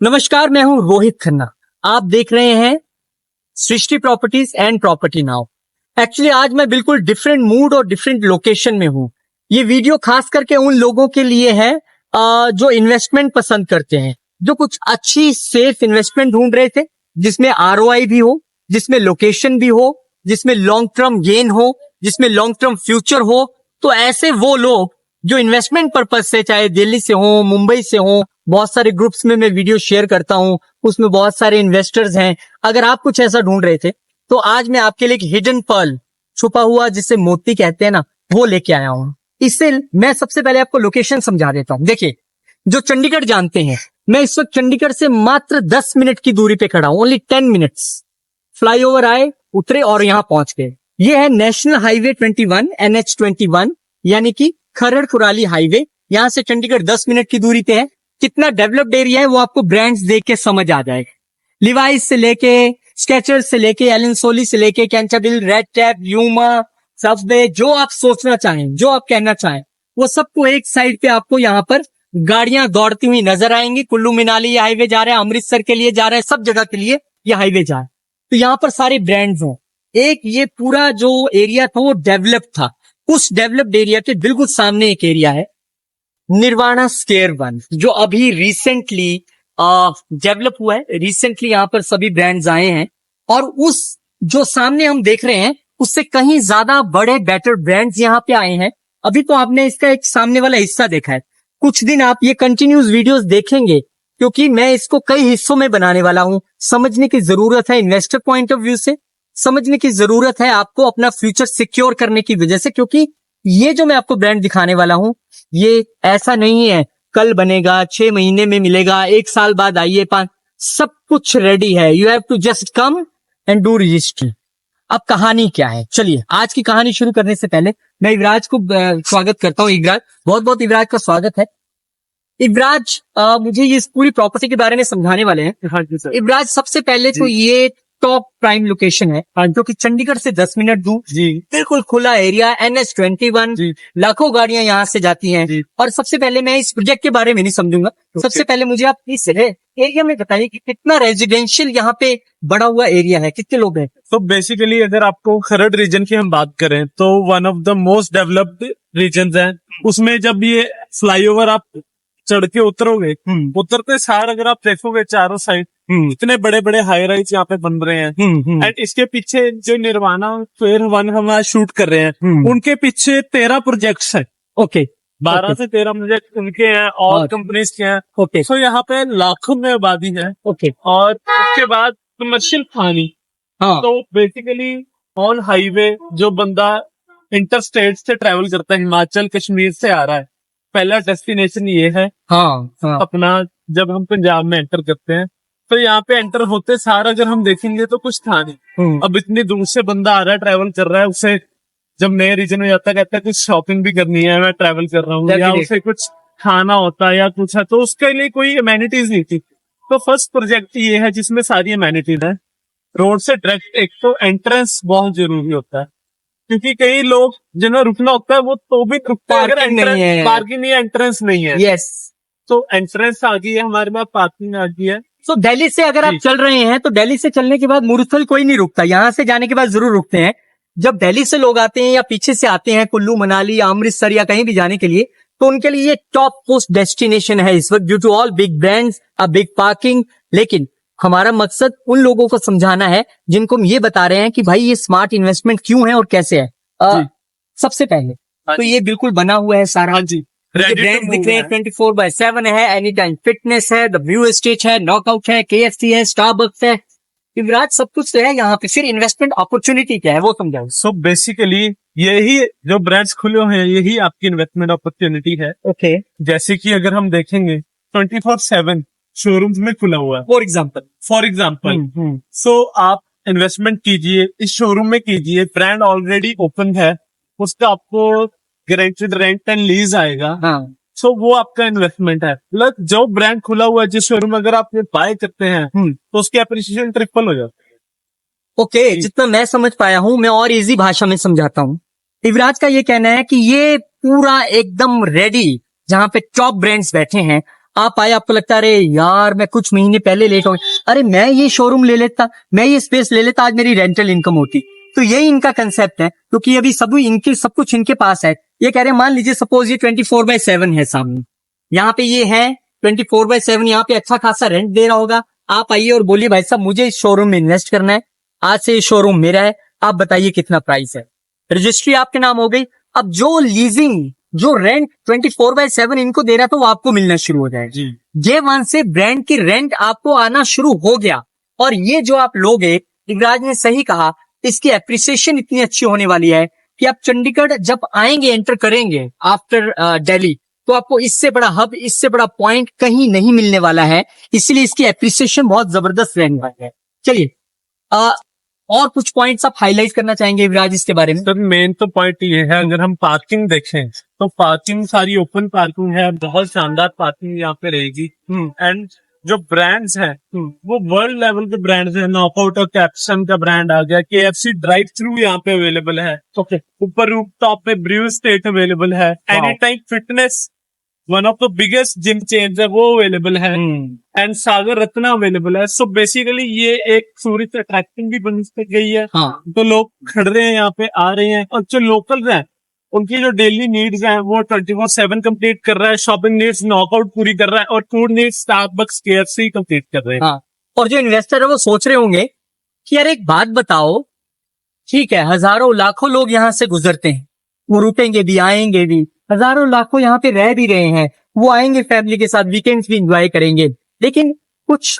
नमस्कार, मैं हूं रोहित खन्ना। आप देख रहे हैं Srishti properties and property now. Actually आज मैं बिल्कुल डिफरेंट मूड और डिफरेंट लोकेशन में हूं। ये वीडियो खास करके उन लोगों के लिए है जो इन्वेस्टमेंट पसंद करते हैं, जो कुछ अच्छी सेफ इन्वेस्टमेंट ढूंढ रहे थे, जिसमें आरओआई भी हो, जिसमें लोकेशन भी हो, जिसमें लॉन्ग टर्म गेन हो, जिसमें लॉन्ग टर्म फ्यूचर हो। तो ऐसे वो लोग जो इन्वेस्टमेंट पर्पज से, चाहे दिल्ली से हो, मुंबई से हो, बहुत सारे ग्रुप्स में मैं वीडियो शेयर करता हूं, उसमें बहुत सारे इन्वेस्टर्स हैं। अगर आप कुछ ऐसा ढूंढ रहे थे तो आज मैं आपके लिए एक हिडन पर्ल, छुपा हुआ जिसे मोती कहते हैं ना, वो लेके आया हूं। इससे मैं सबसे पहले आपको लोकेशन समझा देता हूं। देखिए, जो चंडीगढ़ जानते हैं, मैं इस वक्त चंडीगढ़ से मात्र 10 मिनट की दूरी पे खड़ा हूं, ओनली 10 मिनट्स। फ्लाईओवर आए, उतरे और यहां पहुंच गए। ये है नेशनल हाईवे 21, NH21, यानी कि खरड़ कुराली हाईवे। यहां से चंडीगढ़ 10 मिनट की दूरी पे है। कितना डेवलप्ड एरिया है वो आपको ब्रांड्स देख के समझ आ जाएगा। लिवाइस से लेके, स्केचर्स से लेके, एलन सोली से लेके, कैंटाबिल, रेड टैप, यूमा, सबवे, जो आप सोचना चाहें, जो आप कहना चाहें, वो सबको एक साइड पे आपको यहाँ पर गाड़ियां दौड़ती हुई नजर आएंगी। कुल्लू मनाली ये हाईवे जा रहा है, अमृतसर के लिए जा रहा है, सब जगह के लिए ये हाईवे जा रहा है। तो यहाँ पर सारे ब्रांड्स हैं। एक ये पूरा जो एरिया था वो डेवलप था। उस डेवलप्ड एरिया के बिल्कुल सामने एक एरिया है, निर्वाणा स्क्वायर 1, जो अभी रिसेंटली डेवलप हुआ है। रिसेंटली यहाँ पर सभी ब्रांड्स आए हैं और उस जो सामने हम देख रहे हैं उससे कहीं ज्यादा बड़े बेटर ब्रांड्स यहाँ पे आए हैं। अभी तो आपने इसका एक सामने वाला हिस्सा देखा है। कुछ दिन आप ये कंटिन्यूस वीडियोस देखेंगे क्योंकि मैं इसको कई हिस्सों में बनाने वाला हूँ। समझने की जरूरत है इन्वेस्टर पॉइंट ऑफ व्यू से, समझने की जरूरत है आपको अपना फ्यूचर सिक्योर करने की वजह से, क्योंकि ये जो मैं आपको ब्रांड दिखाने वाला हूं ये ऐसा नहीं है कल बनेगा, 6 महीने में मिलेगा, 1 साल बाद आइए, 5, सब कुछ रेडी है। You have to just come and do registry. अब कहानी क्या है, चलिए आज की कहानी शुरू करने से पहले मैं युवराज को स्वागत करता हूँ। युवराज, बहुत बहुत युवराज का स्वागत है। युवराज मुझे ये पूरी प्रॉपर्टी के बारे में समझाने वाले हैं। हाँ जी सर। युवराज, सबसे पहले तो ये टॉप प्राइम लोकेशन है जो कि चंडीगढ़ से 10 मिनट दूर, जी, बिल्कुल खुला एरिया, NH21, लाखों गाड़ियां यहाँ से जाती हैं। और सबसे पहले मैं इस प्रोजेक्ट के बारे में नहीं समझूंगा। सबसे पहले मुझे आप इस एरिया में बताइए कि कितना रेजिडेंशियल यहाँ पे बड़ा हुआ एरिया है, कितने लोग हैं? तो बेसिकली अगर आपको खरड़ रीजन की हम बात करें तो one of the most developed region है। उसमें जब ये फ्लाईओवर आप चढ़ के उतरोगे, उतरते सार अगर आप देखोगे चारों साइड इतने बड़े बड़े हाई राइज यहाँ पे बन रहे हैं। एंड इसके पीछे जो निर्वाणा स्क्वायर 1 हम आज शूट कर रहे हैं, उनके पीछे 13 प्रोजेक्ट्स हैं। ओके, 12 से 13 प्रोजेक्ट उनके हैं और कंपनीज के हैं। ओके, तो यहाँ पे लाखों में आबादी है। ओके, और उसके बाद कमर्शियल पानी। हाँ, तो बेसिकली ऑन हाईवे जो बंदा इंटर स्टेट से ट्रेवल करता है, हिमाचल कश्मीर से आ रहा है, पहला डेस्टिनेशन ये है। हाँ, अपना जब हम पंजाब में एंटर करते हैं तो यहाँ पे एंटर होते सारा अगर हम देखेंगे तो कुछ था नहीं। अब इतनी दूर से बंदा आ रहा है, ट्रैवल कर रहा है, उसे जब नए रीजन में जाता है कहता है कुछ शॉपिंग भी करनी है, मैं ट्रैवल कर रहा हूँ, या उसे कुछ खाना होता है या कुछ है, तो उसके लिए कोई अमेनिटीज नहीं थी। तो फर्स्ट प्रोजेक्ट ये है जिसमें सारी अमेनिटीज है। रोड से डायरेक्ट एक तो एंट्रेंस बहुत जरूरी होता है, क्योंकि कई लोग जिन्हें रुकना होता है वो तो भी रुकते हैं अगर पार्किंग नहीं है, एंट्रेंस नहीं है। यस, तो एंट्रेंस आ गई है हमारे पास, पार्किंग आ गई है। तो दिल्ली से अगर आप चल रहे हैं तो दिल्ली से चलने के बाद मुरथल कोई नहीं रुकता, यहाँ से जाने के बाद जरूर रुकते हैं। जब दिल्ली से लोग आते हैं या पीछे से आते हैं कुल्लू मनाली या अमृतसर या कहीं भी जाने के लिए, तो उनके लिए ये टॉप मोस्ट डेस्टिनेशन है इस वक्त, due to all big brands, a big parking. लेकिन हमारा मकसद उन लोगों को समझाना है जिनको हम ये बता रहे हैं कि भाई ये स्मार्ट इन्वेस्टमेंट क्यों है और कैसे है। सबसे पहले तो ये बिल्कुल बना हुआ है सारा। जी, ब्रांड दिख रहे हैं, 24/7 है, एनी टाइम फिटनेस है, द व्यू स्टेज है, नॉकआउट है, KFC है, स्टारबक्स है, युवराज, सब कुछ है यहाँ पे। फिर इन्वेस्टमेंट अपॉर्चुनिटी क्या है वो समझाओ। सो बेसिकली यही जो ब्रांड्स खुले हुए हैं यही आपकी इन्वेस्टमेंट अपॉर्चुनिटी है। ओके, जैसे कि अगर हम देखेंगे 24/7 शोरूम्स में खुला हुआ है। फॉर एग्जाम्पल सो आप इन्वेस्टमेंट कीजिए, इस शोरूम में कीजिए, ब्रांड ऑलरेडी ओपन है, उसका आपको गारंटेड रेंट एंड लीज आएगा। सो वो आपका इन्वेस्टमेंट है। प्लस जो ब्रांड खुला हुआ है जिस शोरूम अगर आप बाय करते हैं तो उसकी अप्रिसिएशन ट्रिपल हो जाती है। ओके, जितना मैं समझ पाया हूँ, मैं और इजी भाषा में समझाता हूँ। युवराज का ये कहना है कि ये पूरा एकदम रेडी, जहाँ पे टॉप ब्रांड्स बैठे हैं, आप आए, आपको लगता है अरे यार मैं कुछ महीने पहले लेट हो गया, अरे मैं ये शोरूम ले लेता, मैं ये स्पेस ले लेता, आज मेरी रेंटल इनकम होती। तो यही इनका कंसेप्ट है, क्योंकि अभी सब कुछ इनके पास है। ये कह रहे हैं, मान लीजिए सपोज ये 24/7 है सामने, यहाँ पे ये है 24/7, यहाँ पे अच्छा खासा रेंट दे रहा होगा। आप आइए और बोलिए भाई साहब मुझे इस शोरूम में इन्वेस्ट करना है, आज से ये शोरूम मेरा है, आप बताइए कितना प्राइस है। रजिस्ट्री आपके नाम हो गई। अब जो लीजिंग, जो रेंट 24/7 इनको दे रहा था वो आपको मिलना शुरू हो जाएगा। जी ये वन से ब्रांड की रेंट आपको आना शुरू हो गया। और ये जो आप लोगे, युवराज ने सही कहा, इसकी एप्रिसिएशन इतनी अच्छी होने वाली है कि आप चंडीगढ़ जब आएंगे, एंटर करेंगे आफ्टर दिल्ली, तो आपको इससे बड़ा हब, इससे बड़ा पॉइंट कहीं नहीं मिलने वाला है। इसलिए इसकी एप्रिसिएशन बहुत जबरदस्त रहने वाली है। चलिए और कुछ पॉइंट्स आप हाईलाइट करना चाहेंगे युवराज इसके बारे में? सर मेन तो पॉइंट ये है, अगर हम पार्किंग देखें तो पार्किंग सारी ओपन पार्किंग है, बहुत शानदार पार्किंग यहाँ पे रहेगी। एंड जो ब्रांड्स हैं वो वर्ल्ड लेवल के ब्रांड्स हैं। नॉकआउट और कैप्सन का ब्रांड आ गया, KFC ड्राइव थ्रू यहाँ पे अवेलेबल है। ओके, ऊपर रूफटॉप पे ब्रू स्टेट अवेलेबल है। Any time fitness, one of the biggest gym chains है, वो अवेलेबल है। एंड सागर रत्ना अवेलेबल है। सो बेसिकली ये एक टूरिस्ट अट्रैक्शन भी बन गई है। हाँ, तो लोग खड़ रहे हैं, यहाँ पे आ रहे हैं, और जो लोकल्स हैं उनकी जो डेली नीड्स हैं वो 24/7 कंप्लीट कर रहा है। शॉपिंग नीड्स नॉकआउट पूरी कर रहा है, और food needs Starbucks, KFC complete कर रहे हैं। हाँ। और जो इन्वेस्टर है वो सोच रहे होंगे कि यार एक बात बताओ, ठीक है हजारों लाखों लोग यहाँ से गुजरते हैं, वो रुकेंगे भी, आएंगे भी, हजारों लाखों यहाँ पे रह भी रहे हैं, वो आएंगे फैमिली के साथ, वीकेंड्स भी एंजॉय करेंगे। लेकिन कुछ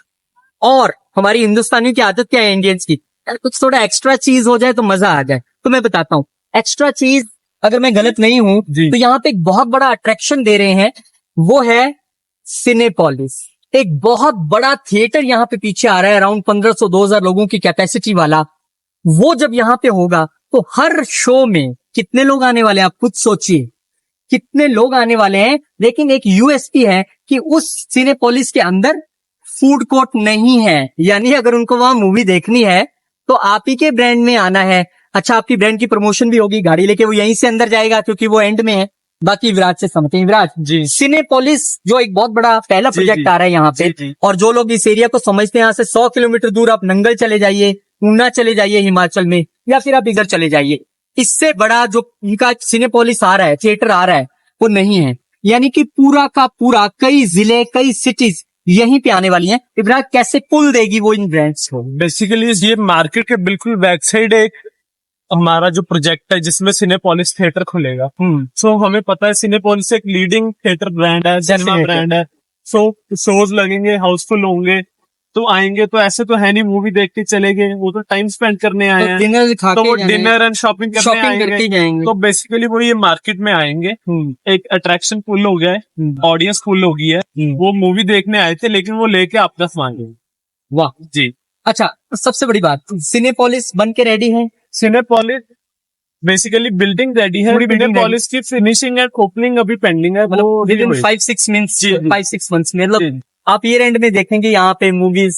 और हमारी हिंदुस्तानियों की आदत क्या है, इंडियंस की, यार कुछ थोड़ा एक्स्ट्रा चीज हो जाए तो मजा आ जाए। तो मैं बताता हूँ एक्स्ट्रा चीज, अगर मैं गलत नहीं हूं तो यहाँ पे एक बहुत बड़ा अट्रैक्शन दे रहे हैं, वो है सिनेपोलिस। एक बहुत बड़ा थिएटर यहाँ पे पीछे आ रहा है, अराउंड 1500-2000 लोगों की कैपेसिटी वाला। वो जब यहाँ पे होगा तो हर शो में कितने लोग आने वाले हैं, आप खुद सोचिए कितने लोग आने वाले हैं। लेकिन एक यूएसपी है कि उस सिनेपोलिस के अंदर फूड कोर्ट नहीं है, यानी अगर उनको वहां मूवी देखनी है तो आप ही के ब्रांड में आना है। अच्छा, आपकी ब्रांड की प्रमोशन भी होगी, गाड़ी लेके वो यहीं से अंदर जाएगा क्योंकि वो एंड में है। बाकी विराज से समझते हैं। विराज जी, सिनेपोलिस जो एक बहुत बड़ा पहला प्रोजेक्ट आ रहा है यहाँ पे, और जो लोग इस एरिया को समझते हैं, यहाँ से 100 किलोमीटर दूर आप नंगल चले जाइए, ऊना चले जाइए हिमाचल में, या फिर आप इधर चले जाइए, इससे बड़ा जो इनका सिनेपोलिस आ रहा है, थिएटर आ रहा है, वो नहीं है। यानी कि पूरा का पूरा कई जिले, कई सिटीज यहीं पे आने वाली हैं। विराज कैसे पुल देगी वो इन ब्रांड्स को? बेसिकली ये मार्केट के बिल्कुल बैक साइड एक हमारा जो प्रोजेक्ट है जिसमें सिनेपोलिस थिएटर खुलेगा। सो हमें पता है सिनेपोलिस एक लीडिंग थिएटर ब्रांड है, सिनेमा ब्रांड है। सो शोज लगेंगे, हाउसफुल होंगे, तो आएंगे तो ऐसे तो है नहीं मूवी देख के चले गए, वो तो टाइम स्पेंड करने आए हैं, डिनर खा तो वो के डिनर एंड शॉपिंग करने आएंगे। जाएंगे। तो बेसिकली वो ये मार्केट में आएंगे, एक अट्रैक्शन फुल हो गया है, ऑडियंस फुल हो गई है, वो मूवी देखने आए थे लेकिन वो लेके आपस मांगे। वाह जी। अच्छा, सबसे बड़ी बात, सिनेपोलिस बन के रेडी है। सिनेपोलिस बेसिकली बिल्डिंग रेडी है, पूरी building सिनेपोलिस की फिनिशिंग एंड ओपनिंग अभी पेंडिंग है, मतलब विद इन 5-6 मंथ्स में, मतलब आप ईयर एंड में देखेंगे यहाँ पे मूवीज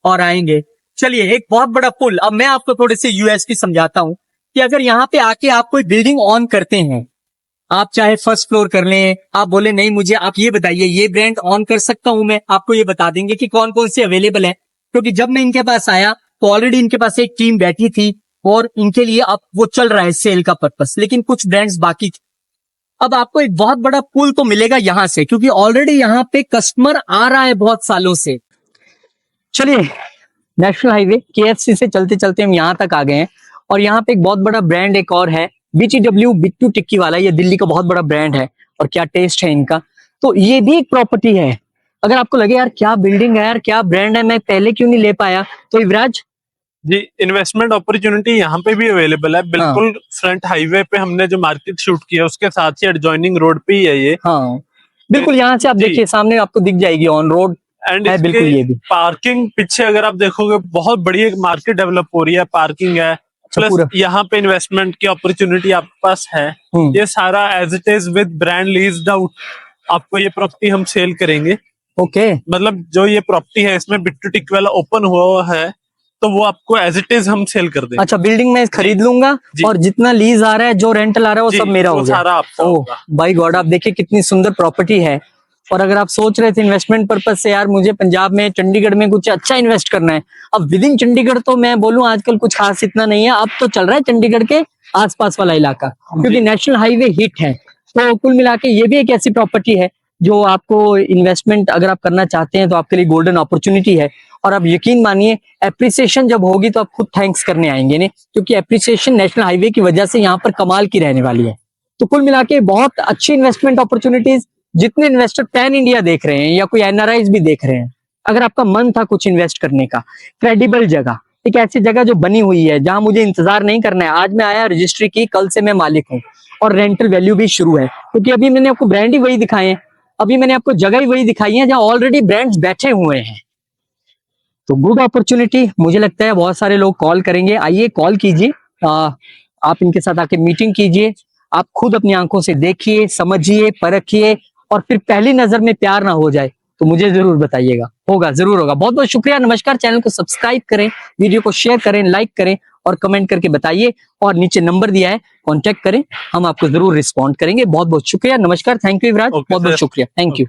और आएंगे। चलिए, एक बहुत बड़ा पुल, अब मैं आपको थोड़े से यूएसपी समझाता हूँ कि अगर यहाँ पे आके आप कोई बिल्डिंग ऑन करते हैं, आप चाहे फर्स्ट फ्लोर कर लें, आप बोले नहीं मुझे आप ये बताइए ये ब्रांड ऑन कर सकता हूं मैं, आपको ये बता देंगे कि कौन कौन से अवेलेबल है। क्योंकि जब मैं इनके पास आया तो ऑलरेडी इनके पास एक टीम बैठी थी और इनके लिए अब वो चल रहा है सेल का पर्पस, लेकिन कुछ ब्रांड्स बाकी थे। अब आपको एक बहुत बड़ा पुल तो मिलेगा यहाँ से, क्योंकि ऑलरेडी यहाँ पे कस्टमर आ रहा है बहुत सालों से। चलिए, नेशनल हाईवे KFC से चलते चलते हम यहाँ तक आ गए हैं, और यहाँ पे एक बहुत बड़ा ब्रांड एक और है, BTW बिट्टू टिक्की वाला। ये दिल्ली का बहुत बड़ा ब्रांड है और क्या टेस्ट है इनका। तो ये भी एक प्रॉपर्टी है। अगर आपको लगे यार क्या बिल्डिंग है, यार क्या ब्रांड है, मैं पहले क्यों नहीं ले पाया, तो युवराज जी इन्वेस्टमेंट अपॉर्चुनिटी यहाँ पे भी अवेलेबल है, बिल्कुल फ्रंट हाईवे पे हमने जो मार्केट शूट किया उसके साथ ही एडजॉइनिंग रोड पे ही है ये। हाँ बिल्कुल, यहाँ से आप देखिए सामने आपको दिख जाएगी ऑन रोड एंड है, बिल्कुल। ये भी पार्किंग पीछे अगर आप देखोगे बहुत बड़ी एक मार्केट डेवलप हो रही है, पार्किंग है, प्लस यहाँ पे इन्वेस्टमेंट की अपॉर्चुनिटी आपके पास है। ये सारा as it is with brand leased out, आपको ये प्रॉपर्टी हम सेल करेंगे। ओके, मतलब जो ये प्रॉपर्टी है इसमें बिट्टू टिक्की वाला ओपन हुआ है, तो वो आपको एज इट इज हम सेल कर देंगे। अच्छा, बिल्डिंग में खरीद लूंगा और जितना लीज आ रहा है, जो रेंटल आ रहा है, वो सब मेरा हो गया। सारा आपका होगा। बाय गॉड, आप देखिए कितनी सुंदर प्रॉपर्टी है। और अगर आप सोच रहे थे इन्वेस्टमेंट पर्पज से यार मुझे पंजाब में चंडीगढ़ में कुछ अच्छा इन्वेस्ट करना है, अब विद इन चंडीगढ़ तो मैं बोलूं आजकल कुछ खास इतना नहीं है, अब तो चल रहा है चंडीगढ़ के आसपास वाला इलाका, क्योंकि नेशनल हाईवे हिट है। तो कुल मिला के ये भी एक ऐसी प्रॉपर्टी है जो आपको इन्वेस्टमेंट अगर आप करना चाहते हैं तो आपके लिए गोल्डन अपॉर्चुनिटी है। और आप यकीन मानिए एप्रिसिएशन जब होगी तो आप खुद थैंक्स करने आएंगे नहीं, क्योंकि एप्रिसिएशन नेशनल हाईवे की वजह से यहाँ पर कमाल की रहने वाली है। तो कुल मिला के बहुत अच्छी इन्वेस्टमेंट अपॉर्चुनिटीज, जितने इन्वेस्टर पैन इंडिया देख रहे हैं या कोई एनआरआईज भी देख रहे हैं, अगर आपका मन था कुछ इन्वेस्ट करने का, क्रेडिबल जगह, एक ऐसी जगह जो बनी हुई है जहां मुझे इंतजार नहीं करना है, आज मैं आया रजिस्ट्री की, कल से मैं मालिक हूँ और रेंटल वैल्यू भी शुरू है, क्योंकि अभी मैंने आपको ब्रांड ही वही दिखाए हैं, अभी मैंने आपको जगह ही वही दिखाई है जहां ऑलरेडी ब्रांड्स बैठे हुए हैं। तो गुड अपॉर्चुनिटी, मुझे लगता है बहुत सारे लोग कॉल करेंगे, आइए कॉल कीजिए, आप इनके साथ आके मीटिंग कीजिए, आप खुद अपनी आंखों से देखिए, समझिए, परखिए, और फिर पहली नजर में प्यार ना हो जाए तो मुझे जरूर बताइएगा, होगा, जरूर होगा। बहुत बहुत शुक्रिया, नमस्कार। चैनल को सब्सक्राइब करें, वीडियो को शेयर करें, लाइक करें और कमेंट करके बताइए, और नीचे नंबर दिया है, कांटेक्ट करें, हम आपको जरूर रिस्पॉन्ड करेंगे। बहुत बहुत शुक्रिया, नमस्कार, थैंक यू युवराज, Okay, बहुत बहुत sir. शुक्रिया, थैंक यू।